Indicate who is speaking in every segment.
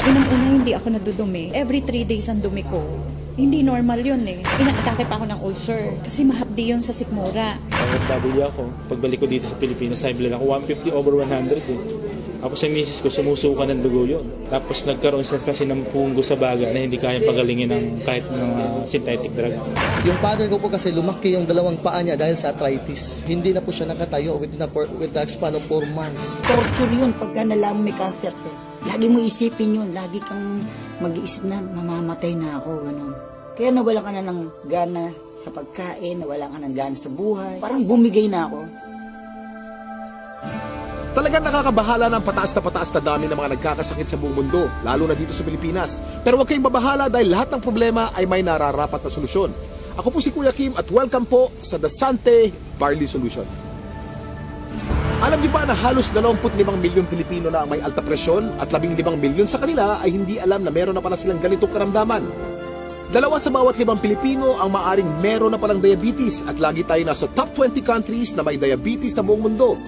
Speaker 1: Unang-una hindi ako nadudumi. Every 3 days ang dumi ko. Hindi normal yun eh. Inaatake pa ako ng ulcer kasi mahapdi yun sa sikmura.
Speaker 2: OFW ako. Pagbalik ko dito sa Pilipinas, high blood ako 150/100 eh. Tapos yung misis ko, sumusuka ng dugo yun. Tapos nagkaroon siya kasi ng punggo sa baga na hindi kayang pagalingin ng kahit ng synthetic drug.
Speaker 3: Yung father ko po kasi lumaki yung dalawang paa niya dahil sa arthritis. Hindi na po siya nakatayo with the span of 4 months.
Speaker 4: Torture yun pagka nalaman may cancer ka. Lagi mo isipin yun. Lagi kang mag-iisip na mamamatay na ako. Ganun. Kaya nawala ka na ng gana sa pagkain, nawala ka ng gana sa buhay. Parang bumigay na ako.
Speaker 5: Talagang nakakabahala ng pataas na dami ng mga nagkakasakit sa buong mundo, lalo na dito sa Pilipinas. Pero huwag kayong mabahala dahil lahat ng problema ay may nararapat na solusyon. Ako po si Kuya Kim at welcome po sa The Sante Barley Solution. Alam niyo ba na halos 25 milyon Pilipino na ang may alta presyon at 15 milyon sa kanila ay hindi alam na meron na pala silang ganitong karamdaman? 2 sa bawat 5 Pilipino ang maaring meron na palang diabetes at lagi tayo nasa top 20 countries na may diabetes sa buong mundo.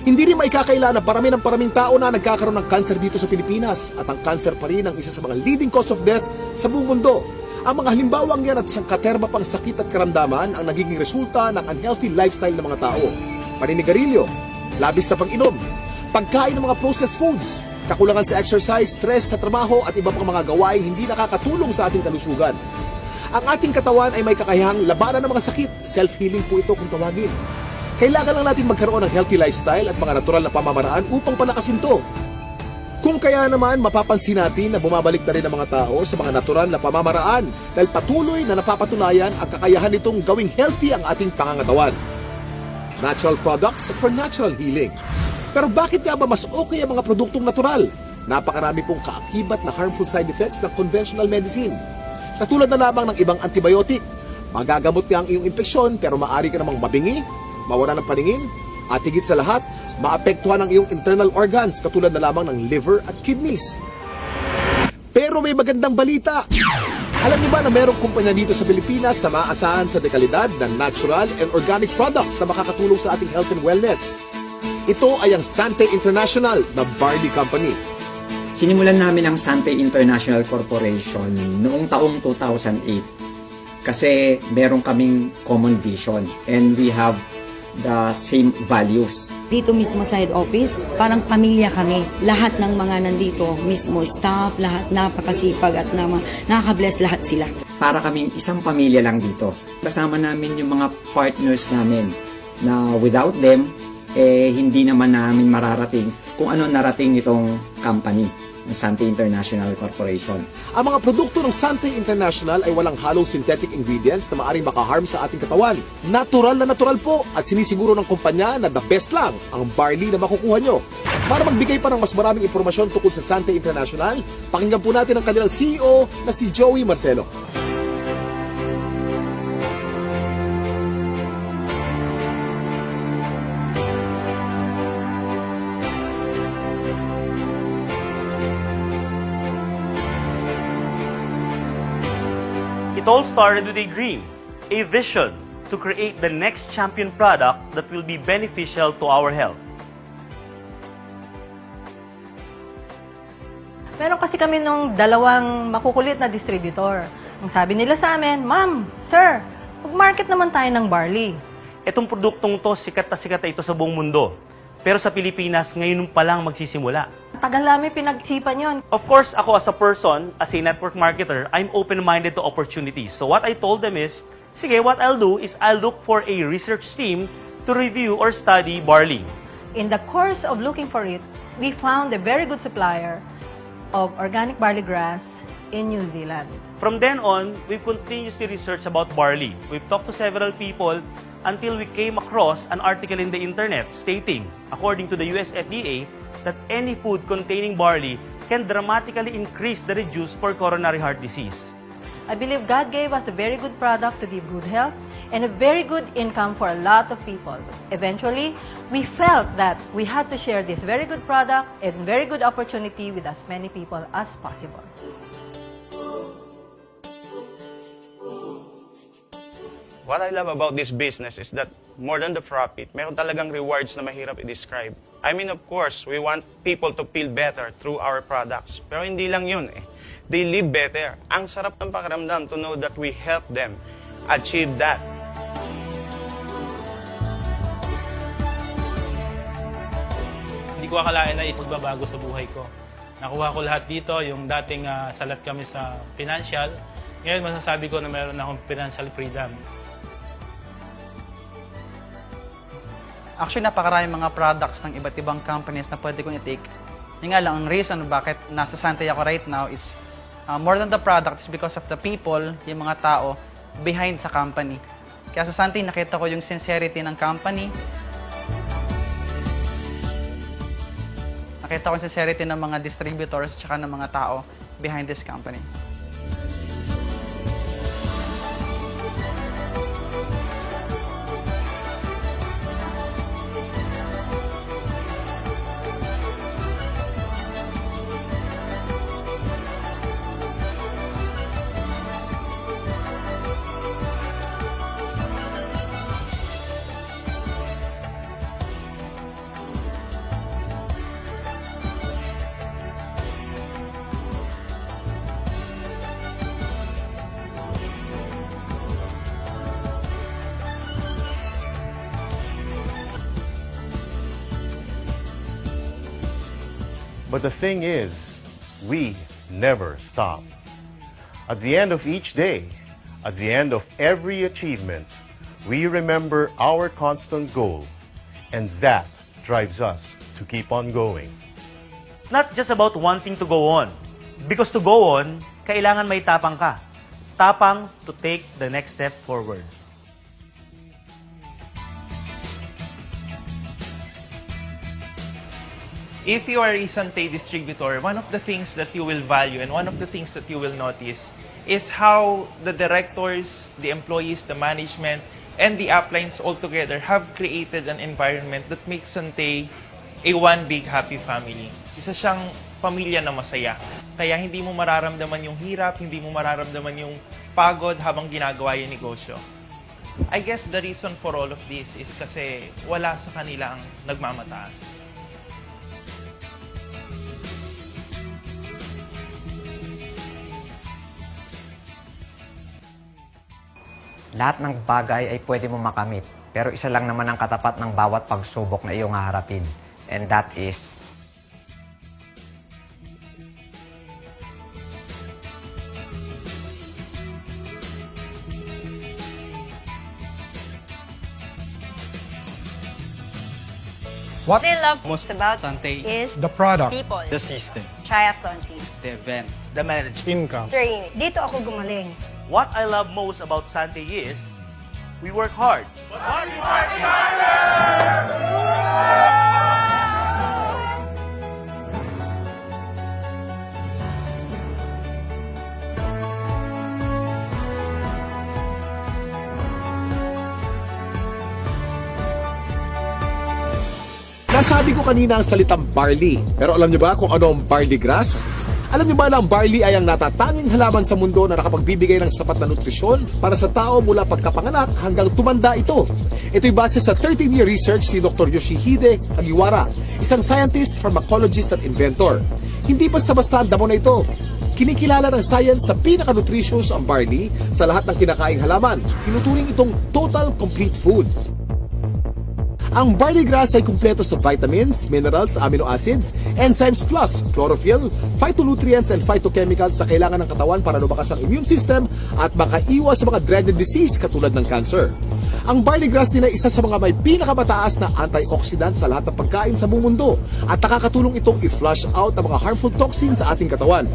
Speaker 5: Hindi rin maikakaila na parami ng paraming tao na nagkakaroon ng cancer dito sa Pilipinas at ang cancer pa rin ang isa sa mga leading cause of death sa buong mundo. Ang mga halimbawang yan at sangkaterma pang sakit at karamdaman ang nagiging resulta ng unhealthy lifestyle ng mga tao. Paninigarilyo, labis na pag-inom, pagkain ng mga processed foods, kakulangan sa exercise, stress sa trabaho at iba pang mga gawaing hindi nakakatulong sa ating kalusugan. Ang ating katawan ay may kakayahang labanan ng mga sakit. Self-healing po ito kung tawagin. Kailangan lang natin magkaroon ng healthy lifestyle at mga natural na pamamaraan upang palakasin to. Kung kaya naman, mapapansin natin na bumabalik na rin ang mga tao sa mga natural na pamamaraan dahil patuloy na napapatunayan ang kakayahan nitong gawing healthy ang ating pangangatawan. Natural products for natural healing. Pero bakit nga ba mas okay ang mga produktong natural? Napakarami pong kaakibat na harmful side effects ng conventional medicine. Katulad na lamang ng ibang antibiotic. Magagamot nga ang iyong impeksyon pero maaari ka namang mabingi, mawala ng paningin, at higit sa lahat, maapektuhan ang iyong internal organs katulad na lamang ng liver at kidneys. Pero may magandang balita! Alam niyo ba na mayroong kumpanya dito sa Pilipinas na maaasahan sa dekalidad ng natural and organic products na makakatulong sa ating health and wellness? Ito ay ang Sante International na barley company.
Speaker 6: Sinimulan namin ang Sante International Corporation noong taong 2008 kasi meron kaming common vision and we have the same values.
Speaker 1: Dito mismo sa head office, parang pamilya kami. Lahat ng mga nandito, mismo staff, lahat napakasipag at nakaka-bless lahat sila.
Speaker 6: Para kaming isang pamilya lang dito. Kasama namin yung mga partners namin na without them, hindi naman namin mararating kung ano narating itong company ng Sante International Corporation.
Speaker 5: Ang mga produkto ng Sante International ay walang halong synthetic ingredients na maaaring makaharm sa ating katawan. Natural na natural po at sinisiguro ng kumpanya na the best lang ang barley na makukuha nyo. Para magbigay pa ng mas maraming impormasyon tungkol sa Sante International, pakinggan po natin ang kanilang CEO na si Joey Marcelo.
Speaker 7: It all started with a dream, a vision to create the next champion product that will be beneficial to our health.
Speaker 8: Meron kasi kami nung dalawang makukulit na distributor. Ang sabi nila sa amin, Ma'am, Sir, mag-market naman tayo ng barley.
Speaker 7: Itong produktong to, sikat na ito sa buong mundo. Pero sa Pilipinas, ngayon pa lang magsisimula.
Speaker 8: Tagal namin pinag-isipan yon.
Speaker 7: Of course, ako as a person, as a network marketer, I'm open-minded to opportunities. So what I told them is, sige, what I'll do is I'll look for a research team to review or study barley.
Speaker 8: In the course of looking for it, we found a very good supplier of organic barley grass in New Zealand.
Speaker 7: From then on, we've continuously researched about barley. We've talked to several people until we came across an article in the internet stating, according to the US FDA, that any food containing barley can dramatically increase the reduce for coronary heart disease.
Speaker 8: I believe God gave us a very good product to give good health and a very good income for a lot of people. Eventually, we felt that we had to share this very good product and very good opportunity with as many people as possible.
Speaker 9: What I love about this business is that more than the profit, meron talagang rewards na mahirap i-describe. I mean, of course, we want people to feel better through our products. Pero hindi lang yun eh. They live better. Ang sarap ng pakiramdam to know that we help them achieve that.
Speaker 2: Hindi ko akalain na ipagbabago sa buhay ko. Nakuha ko lahat dito, yung dating salat kami sa financial. Ngayon masasabi ko na meron akong financial freedom.
Speaker 10: Actually, napakaraming mga products ng iba't ibang companies na pwede kong i-take. Yung nga lang, ang reason bakit nasa Santay ako right now is more than the product is because of the people, yung mga tao, behind sa company. Kaya sa Santay, nakita ko yung sincerity ng company. Nakita ko yung sincerity ng mga distributors at ng mga tao behind this company.
Speaker 11: But the thing is, we never stop. At the end of each day, at the end of every achievement, we remember our constant goal, and that drives us to keep on going.
Speaker 7: Not just about wanting to go on. Because to go on, kailangan may tapang ka. Tapang to take the next step forward.
Speaker 12: If you are a Santay distributor, one of the things that you will value and one of the things that you will notice is how the directors, the employees, the management, and the uplines all together have created an environment that makes Santay a one big happy family. Isa siyang pamilya na masaya. Kaya hindi mo mararamdaman yung hirap, hindi mo mararamdaman yung pagod habang ginagawa yung negosyo. I guess the reason for all of this is kasi wala sa kanila ang nagmamataas.
Speaker 6: Lahat ng bagay ay pwede mo makamit. Pero isa lang naman ang katapat ng bawat pagsubok na iyong haharapin. And that is
Speaker 13: What I love most about Santay is
Speaker 5: The product.
Speaker 13: people,
Speaker 12: The system,
Speaker 13: triathlon team,
Speaker 12: the events, the management.
Speaker 5: Income.
Speaker 13: training. Dito ako gumaling.
Speaker 7: What I love most about Santay is, we work hard.
Speaker 5: Nasabi ko kanina ang salitang barley. Pero alam niyo ba kung ano ang barley grass? Alam niyo ba na ang barley ay ang natatanging halaman sa mundo na nakapagbibigay ng sapat na nutrisyon para sa tao mula pagkapanganak hanggang tumanda ito? Ito'y base sa 13-year research ni Dr. Yoshihide Hagiwara, isang scientist, pharmacologist at inventor. Hindi basta-basta ang damo na ito. Kinikilala ng science na pinaka-nutritious ang barley sa lahat ng kinakaing halaman. Tinuturing itong total complete food. Ang barley grass ay kumpleto sa vitamins, minerals, amino acids, enzymes plus chlorophyll, phytonutrients and phytochemicals na kailangan ng katawan para lumakas ang immune system at makaiwas sa mga dreaded disease katulad ng cancer. Ang barley grass din ay isa sa mga may pinakamataas na antioxidant sa lahat ng pagkain sa buong mundo at nakakatulong itong i-flush out ang mga harmful toxins sa ating katawan.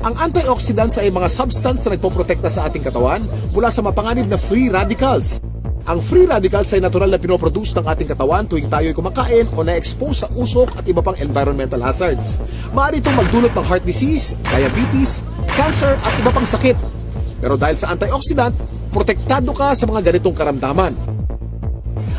Speaker 5: Ang antioxidants ay mga substance na nagpoprotekta sa ating katawan mula sa mapanganib na free radicals. Ang free radicals ay natural na pinoproduce ng ating katawan tuwing tayo ay kumakain o na-expose sa usok at iba pang environmental hazards. Maaari itong magdulot ng heart disease, diabetes, cancer at iba pang sakit. Pero dahil sa antioxidant, protektado ka sa mga ganitong karamdaman.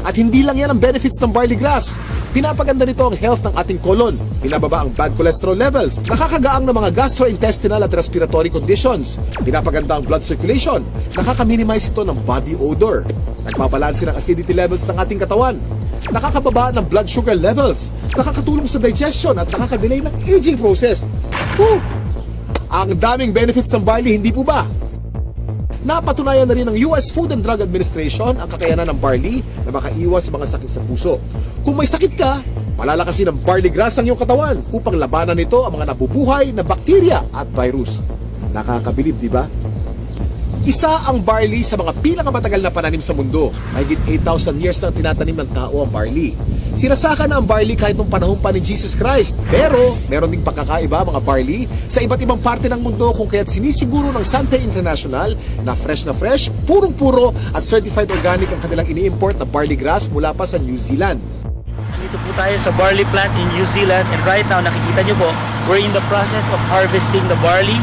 Speaker 5: At hindi lang yan ang benefits ng barley grass. Pinapaganda nito ang health ng ating colon, binababa ang bad cholesterol levels, nakakagaang ng mga gastrointestinal at respiratory conditions, pinapaganda ang blood circulation, nakaka-minimize ito ng body odor, nagbabalanse ng acidity levels ng ating katawan, nakakababa ng blood sugar levels, nakakatulong sa digestion at nakakadelay ng aging process. Woo! Ang daming benefits ng barley, hindi po ba? Napatunayan na rin ng US Food and Drug Administration ang kakayanan ng barley na makaiwas sa mga sakit sa puso. Kung may sakit ka, palalakasin ng barley grass ang iyong katawan upang labanan nito ang mga nabubuhay na bakterya at virus. Nakakabilib, di ba? Isa ang barley sa mga pinakamatagal na pananim sa mundo. Mahigit 8,000 years na tinatanim ng tao ang barley. Sinasaka na ang barley kahit nung panahon pa ni Jesus Christ. Pero, meron ding pagkakaiba mga barley sa iba't ibang parte ng mundo kung kaya't sinisiguro ng Sante International na fresh, purong-puro at certified organic ang kanilang ini-import na barley grass mula pa sa New Zealand.
Speaker 14: Nandito po tayo sa barley plant in New Zealand and right now nakikita nyo po, we're in the process of harvesting the barley.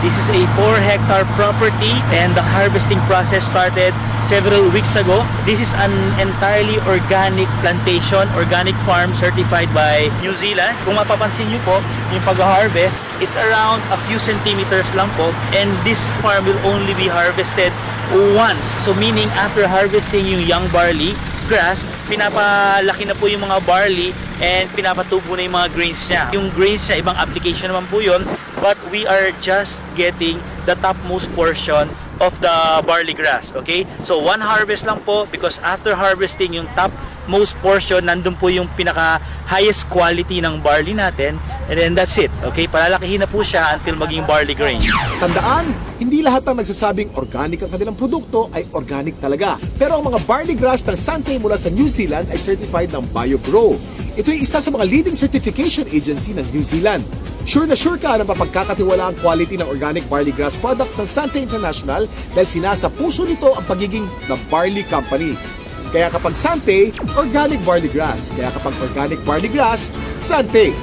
Speaker 14: This is a 4-hectare property and the harvesting process started several weeks ago. This is an entirely organic plantation, organic farm certified by New Zealand. Kung mapapansin nyo po, yung pag-harvest, it's around a few centimeters lang po and this farm will only be harvested once. So meaning after harvesting yung young barley grass, pinapalaki na po yung mga barley and pinapatubo na yung mga grains niya. Yung grains niya, ibang application naman po yun, but we are just getting the topmost portion of the barley grass, okay? So one harvest lang po because after harvesting yung topmost portion, nandun po yung pinaka highest quality ng barley natin and then that's it, okay? Palalakihin na po siya until maging barley grain.
Speaker 5: Tandaan, hindi lahat ng nagsasabing organic ang kanilang produkto ay organic talaga. Pero ang mga barley grass ng Sante mula sa New Zealand ay certified ng BioGrow. Ito ay isa sa mga leading certification agency ng New Zealand. Sure na sure ka na mapagkakatiwala ang quality ng organic barley grass products ng Sante International dahil sinasa puso nito ang pagiging The Barley Company. Kaya kapag Sante, organic barley grass. Kaya kapag organic barley grass, Sante.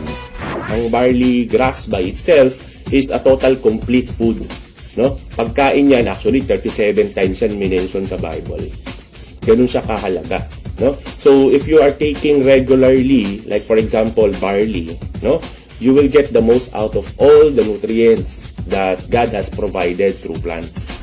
Speaker 15: Ang barley grass by itself is a total complete food. No? Pagkain yan, actually 37 times yan minention sa Bible. Ganun siya kahalaga. No? So if you are taking regularly, like for example barley, no, you will get the most out of all the nutrients that God has provided through plants.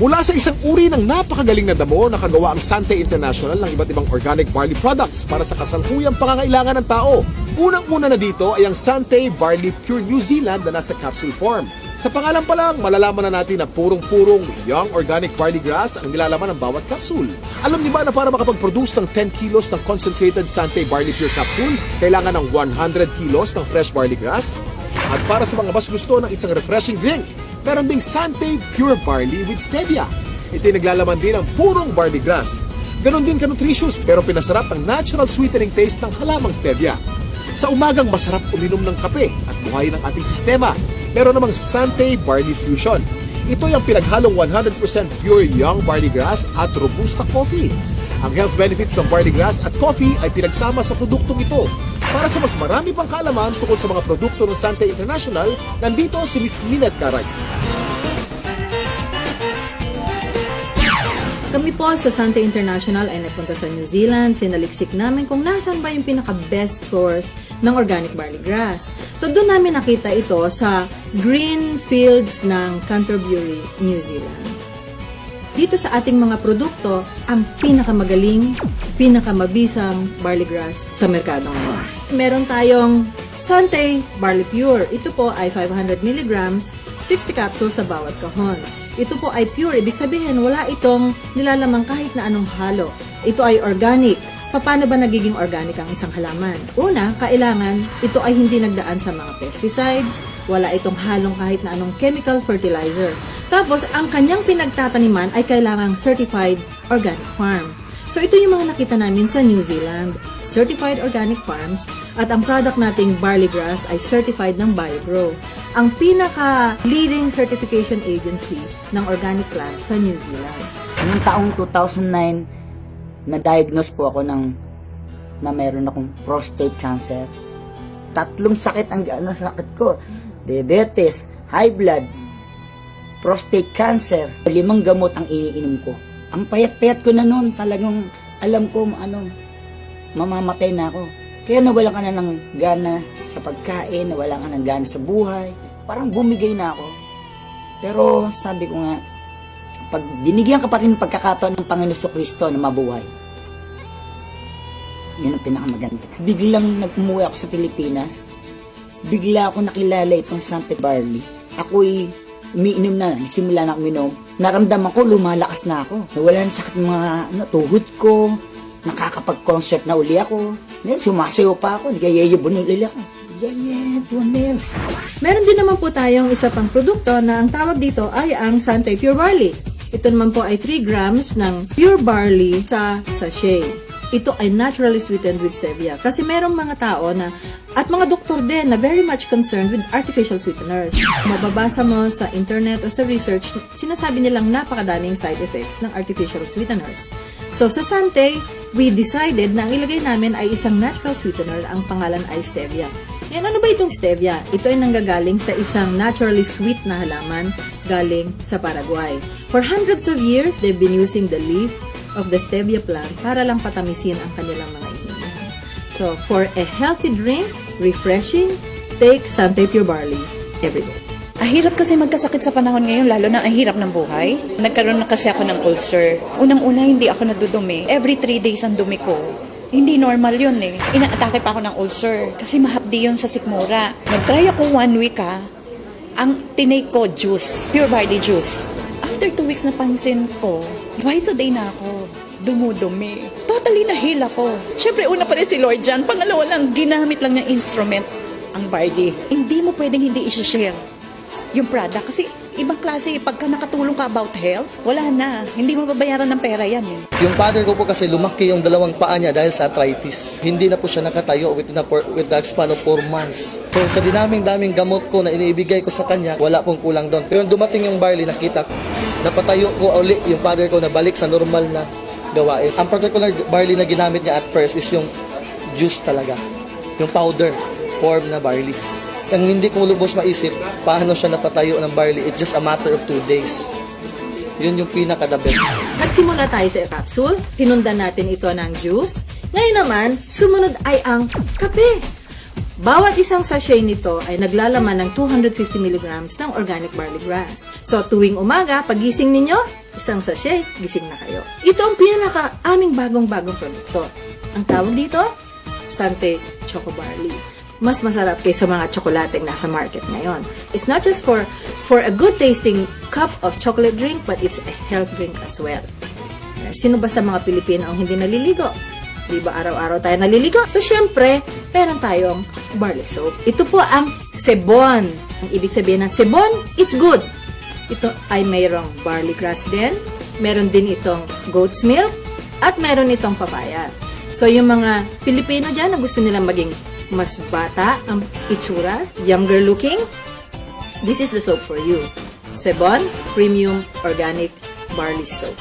Speaker 5: Mula sa isang uri ng napakagaling na damo, nakagawa ang Sante International ng iba't ibang organic barley products para sa kasalukuyang pangangailangan ng tao. Unang-una na dito ay ang Sante Barley Pure New Zealand na nasa capsule form. Sa pangalan pa lang, malalaman na natin na purong-purong young organic barley grass ang nilalaman ng bawat capsule. Alam niyo ba na para makapag-produce ng 10 kilos ng concentrated Sante Barley Pure capsule, kailangan ng 100 kilos ng fresh barley grass? At para sa mga mas gusto ng isang refreshing drink, meron ding Sante Pure Barley with Stevia. Ito'y naglalaman din ng purong barley grass. Ganon din ka-nutritious pero pinasarap ang natural sweetening taste ng halamang stevia. Sa umagang masarap uminom ng kape at buhayin ang ating sistema. Meron namang Sante Barley Fusion. Ito'y ang pinaghalong 100% pure young barley grass at robusta coffee. Ang health benefits ng barley grass at coffee ay pinagsama sa produktong ito. Para sa mas marami pang kaalaman tungkol sa mga produkto ng Sante International, nandito si Ms. Minette Carag.
Speaker 16: Kami po sa Sante International ay nagpunta sa New Zealand, sinaliksik namin kung nasan ba yung pinaka-best source ng organic barley grass. So doon namin nakita ito sa green fields ng Canterbury, New Zealand. Dito sa ating mga produkto, ang pinakamagaling, pinakamabisang barley grass sa merkado ngayon. Meron tayong Sante Barley Pure. Ito po ay 500 mg, 60 capsules sa bawat kahon. Ito po ay pure, ibig sabihin wala itong nilalamang kahit na anong halo. Ito ay organic. Paano ba nagiging organic ang isang halaman? Una, kailangan ito ay hindi nagdaan sa mga pesticides, wala itong halong kahit na anong chemical fertilizer. Tapos, ang kanyang pinagtataniman ay kailangang certified organic farm. So, ito yung mga nakita namin sa New Zealand, certified organic farms, at ang product nating barley grass ay certified ng BioGrow, ang pinaka-leading certification agency ng organic plants sa New Zealand.
Speaker 4: Noong taong 2009, na-diagnose po ako na meron akong prostate cancer. 3 sakit ang sakit ko. Diabetes, high blood, prostate cancer. 5 gamot ang iniinom ko. Ang payat-payat ko na noon, talagang alam ko mamamatay na ako. Kaya nawalan ka na ng gana sa pagkain, nawalan ka ng gana sa buhay. Parang bumigay na ako. Pero sabi ko nga, pag binigyan ka pa rin ng pagkakataon ng Panginoon Kristo na mabuhay, Yun ang pinakamaganda. Biglang umuwi ako sa Pilipinas, bigla ako nakilala itong Sante Barley. Ako'y umiinom na, nagsimula na ako uminom. Naramdaman ko, lumalakas na ako. Nawala na sakit mga tuhod ko, nakakapag-concert na uli ako. Sumasayo pa ako, nagayayabon uli ako.
Speaker 16: Meron din naman po tayong isa pang produkto na ang tawag dito ay ang Sante Pure Barley. Ito naman po ay 3 grams ng pure barley sa sachet. Ito ay naturally sweetened with stevia. Kasi merong mga tao na, at mga doktor din na very much concerned with artificial sweeteners. Mababasa mo sa internet o sa research, sinasabi nilang napakadaming side effects ng artificial sweeteners. So sa Sante, we decided na ang ilagay namin ay isang natural sweetener, ang pangalan ay stevia. Yan, ano ba itong stevia? Ito ay nanggagaling sa isang naturally sweet na halaman galing sa Paraguay. For hundreds of years, they've been using the leaf of the stevia plant para lang patamisin ang kanilang mga iniinom. So, for a healthy drink, refreshing, take Sante Pure Barley every day.
Speaker 17: Ang hirap kasi magkasakit sa panahon ngayon, lalo na ang hirap ng buhay. Nagkaroon na kasi ako ng ulcer. Unang-una, hindi ako nadudumi. Every 3 days ang dumi ko. Hindi normal yun eh. Inaatake pa ako ng ulcer kasi mahapdi yun sa sikmura. Nag-try ako 1 week ang tinake ko juice, pure barley juice. After 2 weeks napansin ko, twice a day na ako dumudumi. Totally na-heal ako. Siyempre, una pa rin si Lord dyan. Pangalawa lang, ginamit lang niyang instrument ang barley. Hindi mo pwedeng hindi i-share yung product kasi ibang klase, pagka nakatulong ka about health, wala na. Hindi mo babayaran ng pera yan eh.
Speaker 3: Yung father ko po kasi lumaki yung 2 paa niya dahil sa arthritis. Hindi na po siya nakatayo with the span of 4 months. So sa daming gamot ko na iniibigay ko sa kanya, wala pong kulang doon. Pero dumating yung barley, nakita ko, napatayo ko uli yung father ko na balik sa normal na gawain. Ang particular barley na ginamit niya at first is yung juice talaga. Yung powder form na barley. Ang hindi ko lubos maisip, paano siya napatayo ng barley, it's just a matter of 2 days. Yun yung pinaka-the best.
Speaker 16: Nagsimula tayo sa capsule, tinundan natin ito ng juice. Ngayon naman, sumunod ay ang kape. Bawat isang sachet nito ay naglalaman ng 250 mg ng organic barley grass. So tuwing umaga, pagising ninyo, isang sachet, gising na kayo. Ito ang pinaka-aming bagong-bagong produkto. Ang tawag dito, Sante Choco Barley. Mas masarap kaysa mga tsokolateng nasa market ngayon. It's not just for a good tasting cup of chocolate drink, but it's a health drink as well. Sino ba sa mga Pilipino ang hindi naliligo? Di ba araw-araw tayo naliligo? So syempre, meron tayong barley soap. Ito po ang sebon. Ang ibig sabihin ng sebon, it's good. Ito ay mayroong barley grass din. Meron din itong goat's milk. At meron itong papaya. So yung mga Pilipino dyan na gusto nilang maging mas bata ang itsura, younger looking, this is the soap for you. Sebon Premium Organic Barley Soap.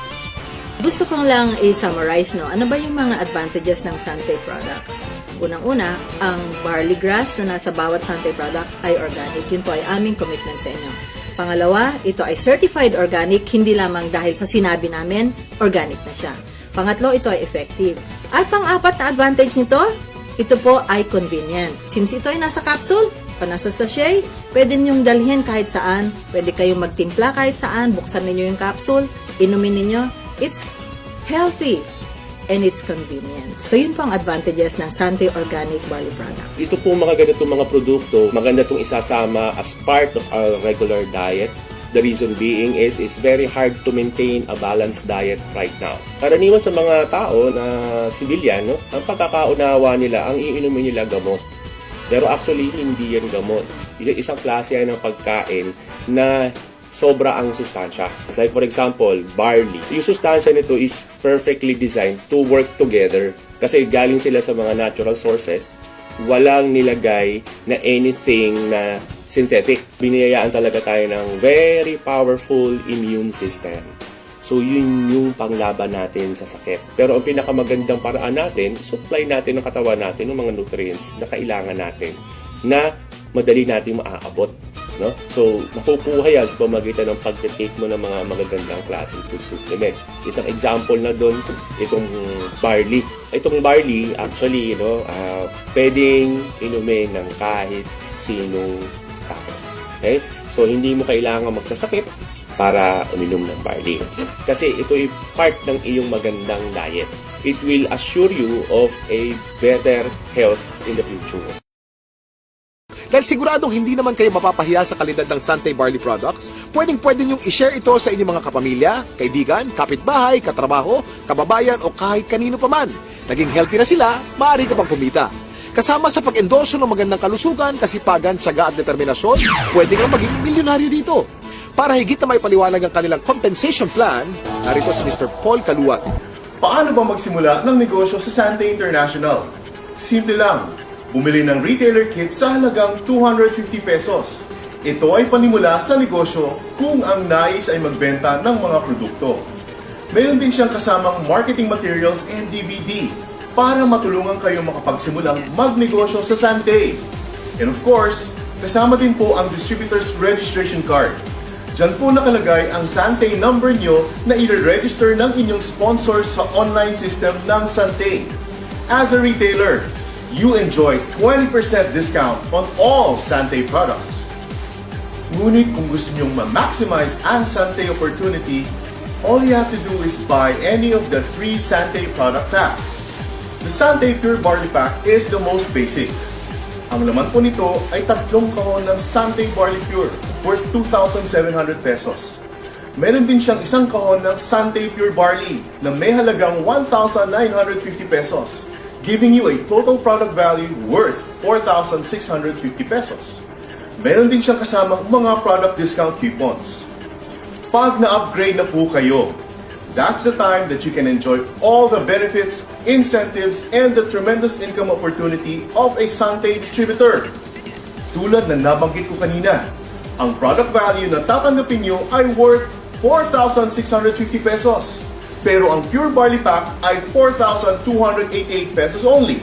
Speaker 16: Gusto ko lang i-summarize, no? Ano ba yung mga advantages ng Sante products? Unang-una, ang barley grass na nasa bawat Sante product ay organic. Yun po ay aming commitment sa inyo. Pangalawa, ito ay certified organic, hindi lamang dahil sa sinabi namin, organic na siya. Pangatlo, ito ay effective. At pang-apat na advantage nito, ito po ay convenient. Since ito ay nasa capsule, o nasa sachet, pwede ninyong dalhin kahit saan, pwede kayong magtimpla kahit saan, buksan ninyo yung capsule, inumin ninyo. It's healthy and it's convenient. So yun po ang advantages ng Sante Organic Barley Product.
Speaker 15: Ito po mga ganitong mga produkto, maganda itong isasama as part of our regular diet. The reason being is it's very hard to maintain a balanced diet right now. Karaniwan sa mga tao na civilian, no, ang pagkakaunawa nila, ang iinumin nila gamot. Pero actually, hindi yan gamot. Isang klase yan ng pagkain na sobra ang sustansya. Like for example, barley. Yung sustansya nito is perfectly designed to work together. Kasi galing sila sa mga natural sources. Walang nilagay na anything na synthetic. Biniyayaan talaga tayo ng very powerful immune system. So yun yung panglaban natin sa sakit. Pero ang pinakamagandang paraan natin, supply natin ng katawan natin ng mga nutrients na kailangan natin na madali natin maaabot. No? So, makukuha yan sa pamagitan ng pag-take mo ng mga magagandang klaseng food supplement. Isang example na doon, itong barley. Itong barley, actually, pwedeng inumin ng kahit sinong tao. Okay? So, hindi mo kailangan magkasakit para uminom ng barley. Kasi ito ay part ng iyong magandang diet. it will assure you of a better health in the future.
Speaker 5: Dahil siguradong hindi naman kayo mapapahiya sa kalidad ng Sante Barley products, pwedeng-pwede niyong i-share ito sa inyong mga kapamilya, kaibigan, kapitbahay, katrabaho, kababayan o kahit kanino pa man. Naging healthy na sila, maaari ka pang kumita. Kasama sa pag-endorso ng magandang kalusugan, kasipagan, tiyaga at determinasyon, pwede kang maging milyonaryo dito. Para higit na may paliwanag ang kanilang compensation plan, narito si Mr. Paul Kaluwag.
Speaker 11: Paano ba magsimula ng negosyo sa Sante International? Simple lang. Bumili ng retailer kit sa halagang 250 pesos. Ito ay panimula sa negosyo kung ang nais ay magbenta ng mga produkto. Meron din siyang kasamang marketing materials and DVD para matulungan kayo makapagsimulang magnegosyo sa Sante. And of course, kasama din po ang distributor's registration card. Diyan po nakalagay ang Sante number nyo na i-register ng inyong sponsor sa online system ng Sante. As a retailer, you enjoy 20% discount on all Sante products. Ngunit kung gusto nyong ma-maximize ang Sante opportunity, all you have to do is buy any of the 3 Sante product packs. The Sante Pure Barley Pack is the most basic. Ang laman po nito ay 3 kahon ng Sante Barley Pure worth 2,700 pesos. Meron din siyang 1 kahon ng Sante Pure Barley na may halagang 1,950 pesos, giving you a total product value worth 4,650 pesos. Meron din siyang kasamang mga product discount coupons. Pag na-upgrade na po kayo, that's the time that you can enjoy all the benefits, incentives, and the tremendous income opportunity of a Sante distributor. Tulad na nabanggit ko kanina, ang product value na tatanggapin nyo ay worth 4,650 pesos. Pero ang Pure Barley Pack ay 4,288 pesos only.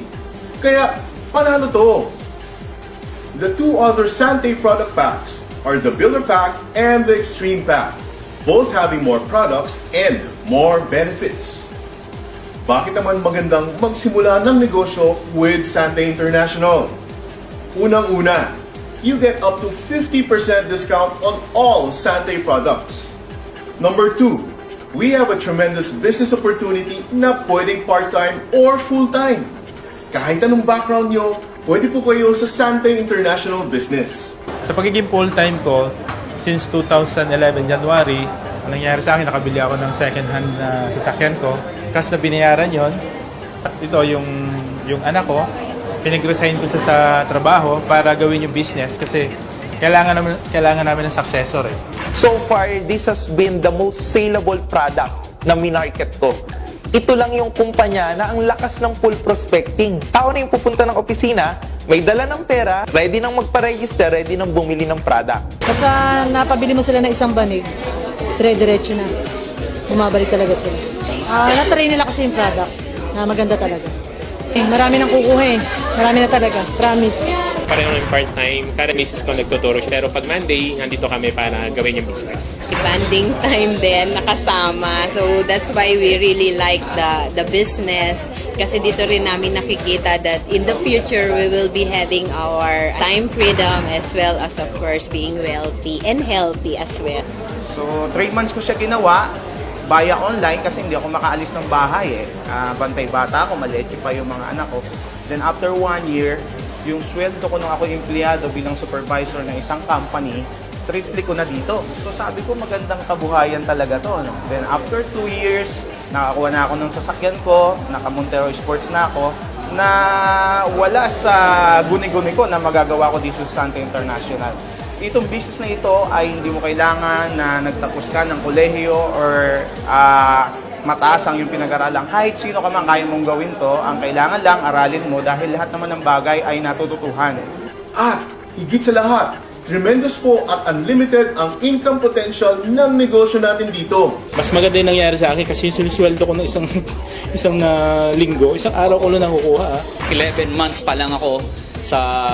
Speaker 11: Kaya, panalo to! The 2 other Sante product packs are the Builder Pack and the Extreme Pack, both having more products and more benefits. Bakit naman magandang magsimula ng negosyo with Sante International? Unang-una, you get up to 50% discount on all Sante products. Number 2, we have a tremendous business opportunity na pwedeng part-time or full-time. Kahit anong background nyo, pwede po kayo sa Sante International Business.
Speaker 12: Sa pagiging full-time ko, since 2011 January, ang nangyari sa akin, nakabili ako ng second-hand na sasakyan ko. Kasi na binayaran yon, ito yung anak ko, pinag-resign ko sa trabaho para gawin yung business kasi kailangan namin ng successor eh.
Speaker 14: So far, this has been the most saleable product na minarket ko. Ito lang yung kumpanya na ang lakas ng full prospecting. Tao na yung pupunta ng opisina, may dala ng pera, ready nang magpa-register, ready nang bumili ng product.
Speaker 16: Basta napabili mo sila ng isang banig, dire-diretso na. Bumabalik talaga sila. Na-try nila kasi yung product na maganda talaga. Marami nang kukuha eh. Marami na talaga. Promise.
Speaker 18: Pareho ng part-time, kada misis ko nagtuturo siya. Pero pag Monday, nandito kami para gawin yung business.
Speaker 13: Banding time din, nakasama. So that's why we really like the business. Kasi dito rin namin nakikita that in the future, we will be having our time freedom as well as of course being wealthy and healthy as well.
Speaker 9: So 3 months ko siya ginawa via online kasi hindi ako makaalis ng bahay eh. Bantay bata ako, maliit pa yung mga anak ko. Then after 1 year, yung sweldo ko nung ako empleyado bilang supervisor ng isang company, triple ko na dito. So sabi ko magandang kabuhayan talaga to. No? Then after 2 years, nakakuha na ako ng sasakyan ko, naka-Montero Sports na ako, na wala sa guni-guni ko na magagawa ko dito sa Sante International. Itong business na ito ay hindi mo kailangan na nagtapos ka ng kolehiyo or mataas ang yung pinag-aralan. Kahit sino ka man kaya mong gawin to, ang kailangan lang aralin mo dahil lahat naman ng bagay ay natututuhan.
Speaker 11: At higit sa lahat, tremendous po at unlimited ang income potential ng negosyo natin dito.
Speaker 2: Mas maganda yung nangyari sa akin kasi yung sinisweldo ko ng isang linggo, isang araw ko lang nakukuha.
Speaker 19: 11 months pa lang ako sa